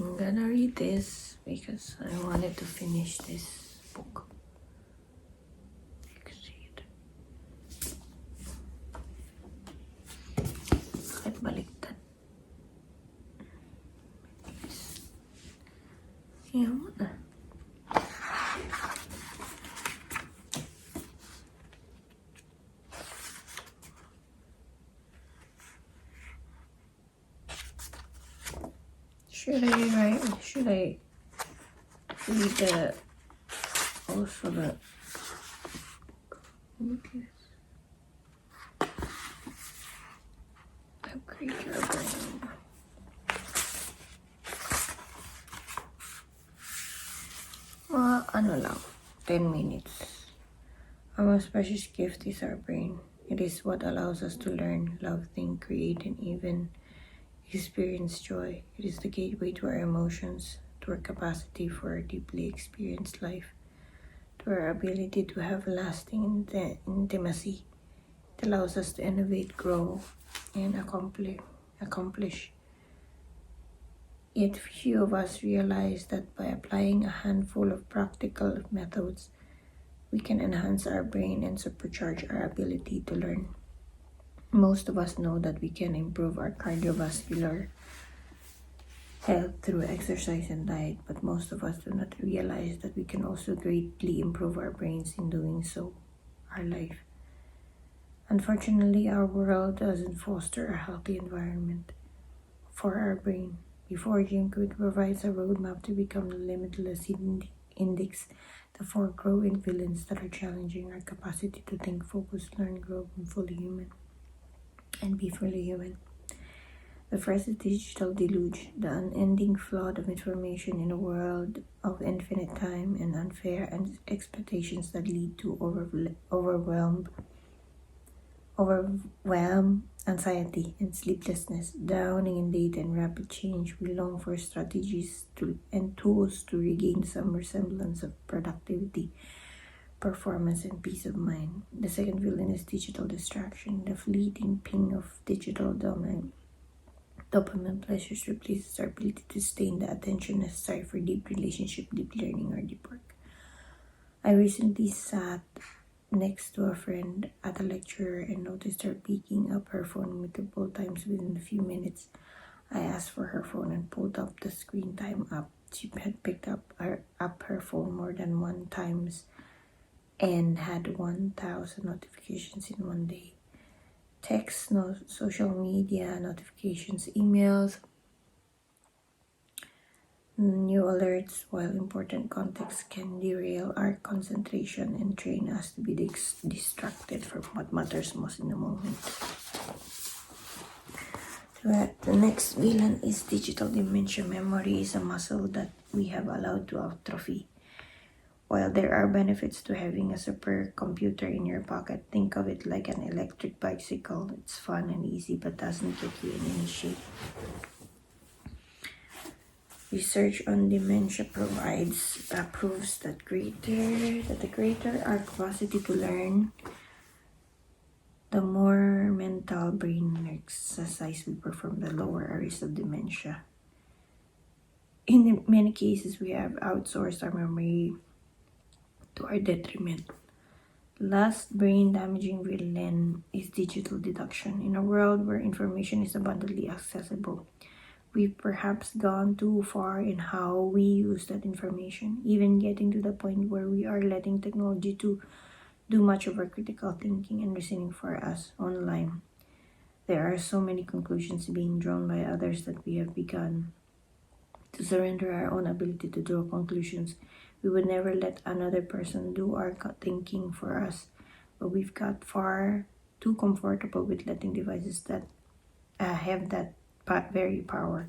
I'm gonna read this because I wanted to finish this book. You can see it. Bakit baliktad? Yan mo na. Should I read also the upgrade your brain? Ano lang, 10 minutes. Our most precious gift is our brain. It is what allows us to learn, love, think, create, and even experience joy. It is the gateway to our emotions, to our capacity for a deeply experienced life, to our ability to have lasting intimacy. It allows us to innovate, grow, and accomplish. Yet few of us realize that by applying a handful of practical methods, we can enhance our brain and supercharge our ability to learn. Most of us know that we can improve our cardiovascular health through exercise and diet, but most of us do not realize that we can also greatly improve our brains in doing so, our life. Unfortunately, our world doesn't foster a healthy environment for our brain. Before Jim Kwik provides a roadmap to become the Limitless Index, the 4 growing villains that are challenging our capacity to think, focus, learn, grow, and be fully human. The first is digital deluge, the unending flood of information in a world of infinite time and unfair expectations that lead to overwhelm, anxiety, and sleeplessness. Drowning in data and rapid change, we long for strategies and tools to regain some semblance of productivity, performance, and peace of mind. The second villain is digital distraction. The fleeting ping of digital dopamine pleasures replaces our ability to sustain the attention necessary for deep relationship, deep learning, or deep work. I recently sat next to a friend at a lecture and noticed her picking up her phone multiple times within a few minutes. I asked for her phone and pulled up the screen time app. She had picked up her phone more than 1 times and had 1,000 notifications in one day. Texts, social media notifications, emails, new alerts, while important context can derail our concentration and train us to be distracted from what matters most in the moment. The next villain is digital dementia. Memory is a muscle that we have allowed to atrophy. While there are benefits to having a supercomputer in your pocket, think of it like an electric bicycle. It's fun and easy, but doesn't get you in any shape. Research on dementia provides proves that the greater our capacity to learn, the more mental brain exercise we perform, the lower our risk of dementia. In many cases, we have outsourced our memory to our detriment. Last brain-damaging villain is digital deduction. In a world where information is abundantly accessible, we've perhaps gone too far in how we use that information, even getting to the point where we are letting technology to do much of our critical thinking and reasoning for us online. There are so many conclusions being drawn by others that we have begun to surrender our own ability to draw conclusions. We would never let another person do our thinking for us, but we've got far too comfortable with letting devices that have that very power.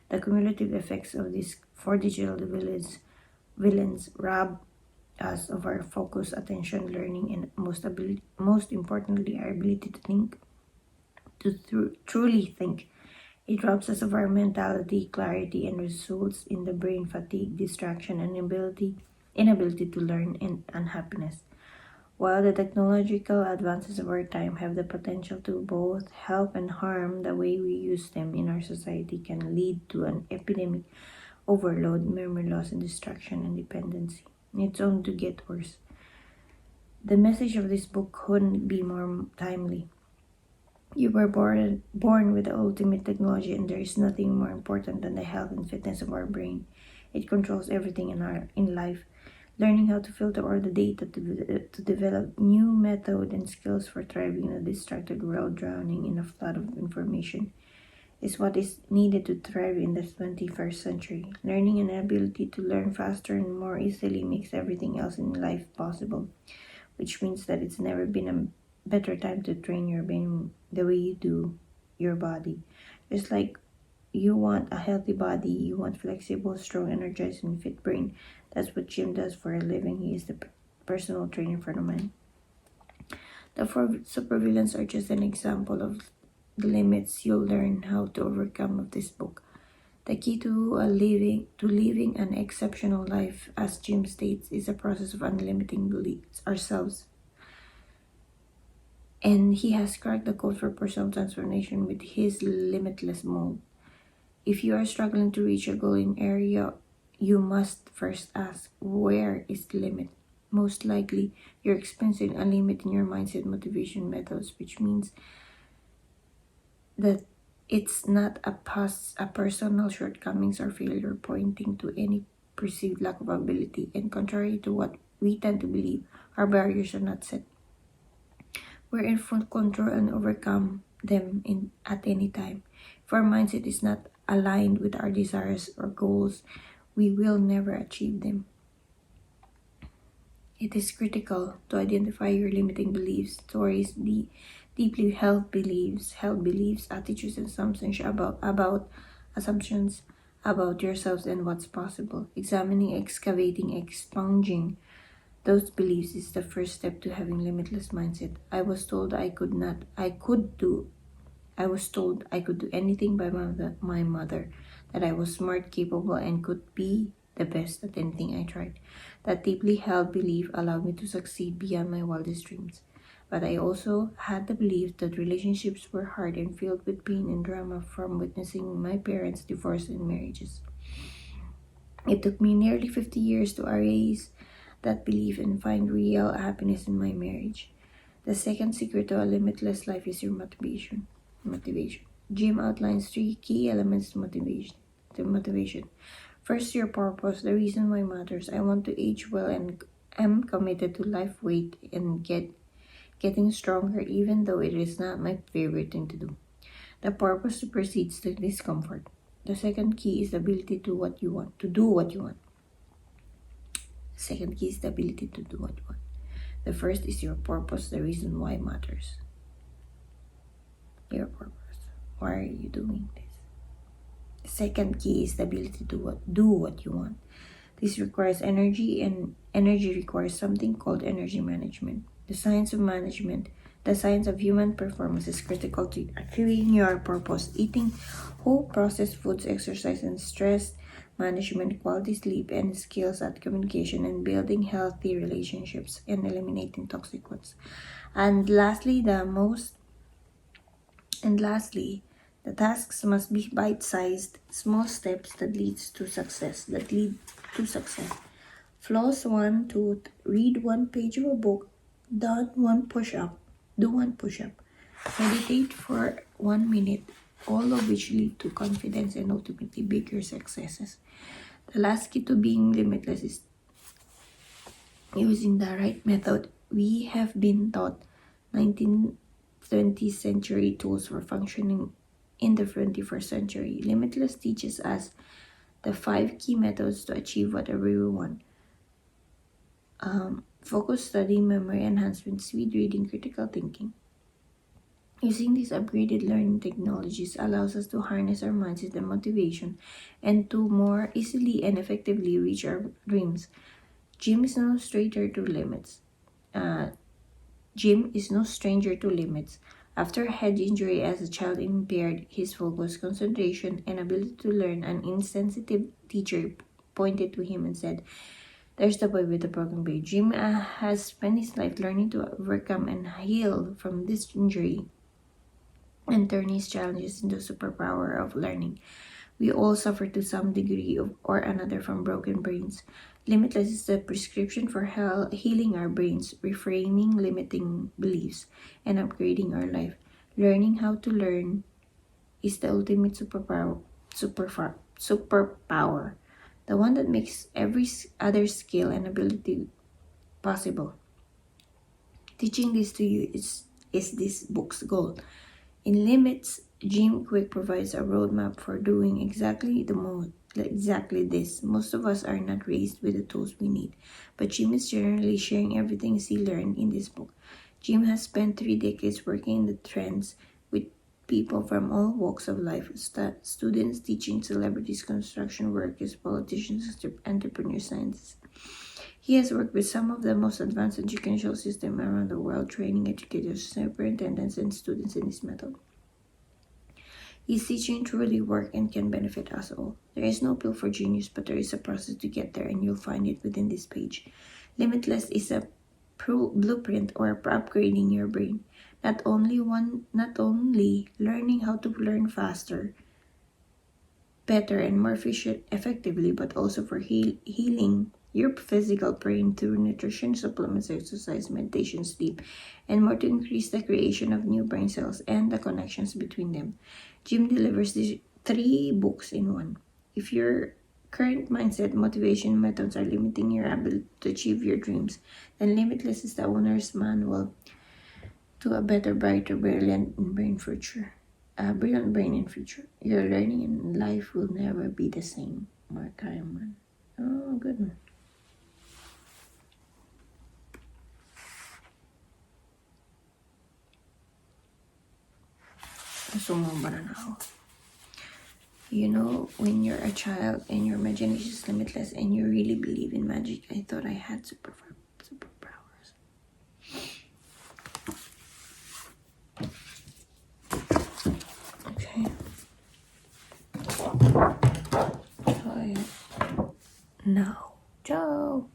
The cumulative effects of these 4 digital villains rob us of our focus, attention, learning, and most importantly, our ability to think, to truly think. It robs us of our mentality, clarity, and results in the brain fatigue, distraction, and inability to learn, and unhappiness. While the technological advances of our time have the potential to both help and harm, the way we use them in our society can lead to an epidemic overload, memory loss, and distraction and dependency. It's only to get worse. The message of this book couldn't be more timely. You were born with the ultimate technology, and there is nothing more important than the health and fitness of our brain. It controls everything in life. Learning how to filter all the data to develop new method and skills for thriving in a distracted world drowning in a flood of information is what is needed to thrive in the 21st century. Learning and ability to learn faster and more easily makes everything else in life possible, which means that it's never been a better time to train your brain the way you do your body. Just like you want a healthy body, you want flexible, strong, energized, and fit brain. That's what Jim does for a living. He is the personal trainer for the mind. The four supervillains are just an example of the limits you'll learn how to overcome of this book. The key to living an exceptional life, as Jim states, is a process of unlimiting beliefs ourselves. And he has cracked the code for personal transformation with his Limitless mode. If you are struggling to reach a goal in area, you must first ask, where is the limit? Most likely, you're experiencing a limit in your mindset motivation methods, which means that it's not a personal shortcomings or failure pointing to any perceived lack of ability, and contrary to what we tend to believe, our barriers are not set. We're in full control and overcome them at any time. If our mindset is not aligned with our desires or goals, we will never achieve them. It is critical to identify your limiting beliefs, stories, deeply held beliefs, attitudes, and assumptions about yourselves and what's possible. Examining, excavating, expunging those beliefs is the first step to having limitless mindset. I was told I could do anything by my mother, that I was smart, capable, and could be the best at anything I tried. That deeply held belief allowed me to succeed beyond my wildest dreams. But I also had the belief that relationships were hard and filled with pain and drama from witnessing my parents' divorce and marriages. It took me nearly 50 years to erase that belief and find real happiness in my marriage. The second secret to a limitless life is your motivation. Jim outlines 3 key elements to motivation. First, your purpose, the reason why matters. I want to age well and am committed to life weight and getting stronger, even though it is not my favorite thing to do. The purpose supersedes the discomfort. The second key is the ability to do what you want. Second key is the ability to do what you want. The first is your purpose, the reason why matters. Your purpose. Why are you doing this? The second key is the ability to do what you want. This requires energy, and energy requires something called energy management. The science of human performance is critical to achieving your purpose. Eating whole processed foods, exercise and stress management, quality sleep, and skills at communication and building healthy relationships and eliminating toxic ones. And lastly, the tasks must be bite-sized, small steps that lead to success. Floss 1, 2, read 1 page of a book, do one push-up, meditate for 1 minute, all of which lead to confidence and ultimately bigger successes. The last key to being limitless is using the right method. We have been taught 19th, 20th century tools for functioning in the 21st century. Limitless teaches us the 5 key methods to achieve whatever we want. Focus, study, memory enhancement, speed reading, critical thinking. Using these upgraded learning technologies allows us to harness our mindset and motivation and to more easily and effectively reach our dreams. Jim is no stranger to limits. After a head injury as a child impaired his focus, concentration, and ability to learn, an insensitive teacher pointed to him and said, "There's the boy with the broken brain." Jim has spent his life learning to overcome and heal from this injury and turn his challenges into a superpower of learning. We all suffer to some degree or another from broken brains. Limitless is the prescription for healing our brains, reframing limiting beliefs, and upgrading our life. Learning how to learn is the ultimate superpower, the one that makes every other skill and ability possible. Teaching this to you is this book's goal. In Limits, Jim Kwik provides a roadmap for doing exactly this. Most of us are not raised with the tools we need, but Jim is generally sharing everything he learned in this book. Jim has spent 3 decades working in the trends with people from all walks of life: students, teaching, celebrities, construction workers, politicians, entrepreneurs, scientists. He has worked with some of the most advanced educational systems around the world, training educators, superintendents, and students in his method. His teaching truly works and can benefit us all. There is no pill for genius, but there is a process to get there, and you'll find it within this page. Limitless is a blueprint or upgrading your brain. Not only learning how to learn faster, better, and more effectively, but also for healing your physical brain through nutrition, supplements, exercise, meditation, sleep, and more to increase the creation of new brain cells and the connections between them. Jim delivers these 3 books in one. If your current mindset, motivation methods are limiting your ability to achieve your dreams, then Limitless is the owner's manual to a better, brighter, brilliant brain future. A brilliant brain in future. Your learning in life will never be the same. Mark Hyman. Oh, good one. Sumobra na ako. You know, when you're a child and your imagination is limitless and you really believe in magic, I thought I had superpowers. Okay. So, now, ciao.